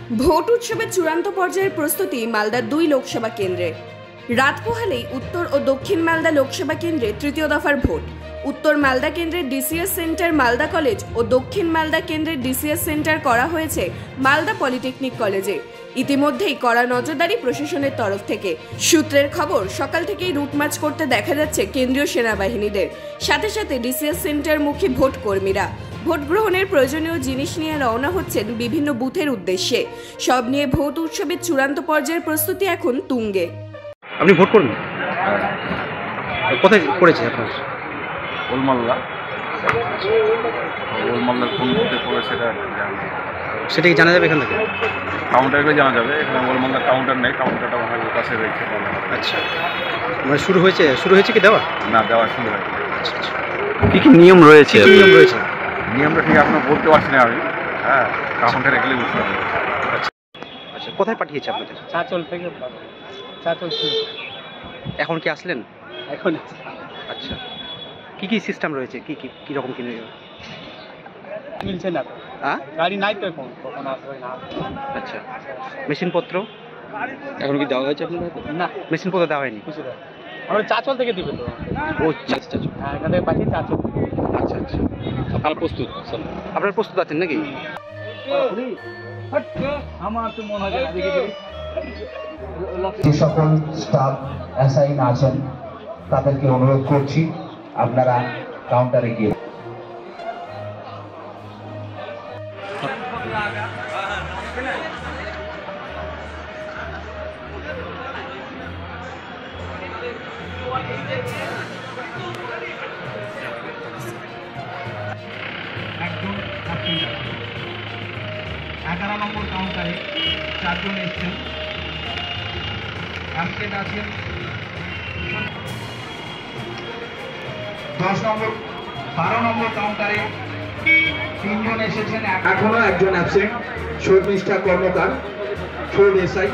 Vote উৎসবের চূড়ান্ত পর্যায়ের প্রস্তুতি মালদার 2 লোকসভা কেন্দ্রে। রাত পোহালেই উত্তর ও দক্ষিণ মালদা লোকসভা কেন্দ্রে তৃতীয় দফার ভোট। উত্তর মালদা কেন্দ্রের ডিসিএস সেন্টার মালদা কলেজ ও দক্ষিণ মালদা কেন্দ্রের ডিসিএস সেন্টার করা হয়েছে মালদা পলিটেকনিক কলেজে। ইতিমধ্যেই কড়া নজরদারি প্রশাসনের তরফ থেকে। সূত্রের খবর, সকাল থেকেই রুট মার্চ করতে দেখা যাচ্ছে কেন্দ্রীয় সেনাবাহিনীদের, সাথে সাথে ডিসিএস সেন্টারমুখী ভোট কর্মীরা। ভোট গ্রহণের প্রয়োজনীয় জিনিস নিয়ে রওনা হচ্ছেন বিভিন্ন বুথের উদ্দেশ্যে। সব নিয়ে ভোট উৎসবের চূড়ান্ত পর্যায়ের প্রস্তুতি এখন তুঙ্গে। আপনি ভোট করবেন? কোথায় পড়েছে আপনার? ওলমাল্লা কোন বুথে পড়ে সেটা কি জানা যাবে এখান থেকে? কাউন্টারে জানা যাবে। এখানে ওলমাল্লার কাউন্টার নেই, কাউন্টারটা মনে হয় পাশে রয়েছে। আচ্ছা, মানে শুরু হয়েছে কি দেওয়া? না, দেওয়া শুরু হয়েছে। আচ্ছা আচ্ছা, কী কী নিয়ম রয়েছে? নিয়মটা ঠিক আপনার বলতে পারছি না আমি। হ্যাঁ, কাউন্টারে গেলে বুঝতে পারবো। আচ্ছা আচ্ছা, কোথায় পাঠিয়েছে আপনাদের? চাচল থেকে। চাচল এখন কি আসলেন? এখন আচ্ছা, কি সিস্টেম রয়েছে? কি রকম কিনে মিলছে না, গাড়ি নাই তো এখন, কখন আসবে না। আচ্ছা, মেশিনপত্র এখন কি দেওয়া হয়েছে আপনাদের? না, মেশিনপত্র দেওয়া হয়নি। কিছু না, আমরা চাচল থেকে দিবে তো। ও আচ্ছা, হ্যাঁ, এখান থেকে পাঠিয়ে চাচল। আচ্ছা আচ্ছা, সকাল প্রস্তুত। আপনারা প্রস্তুত আছেন নাকি? আমার তো মনে হয় যে সকল স্টাফ অ্যাসাইন আছেন তাদেরকে অনুরোধ করছি আপনারা কাউন্টারে গিয়ে একজন 11 নম্বর কাউন্টারে 4 জন এসছেন। অ্যাবসেন্ট আছেন 12 নম্বর কাউন্টারে 3 জন এসেছেন। এখনো একজন অ্যাবসেন্ট, শর্মিষ্ঠা কর্মকার, 4 এসআই।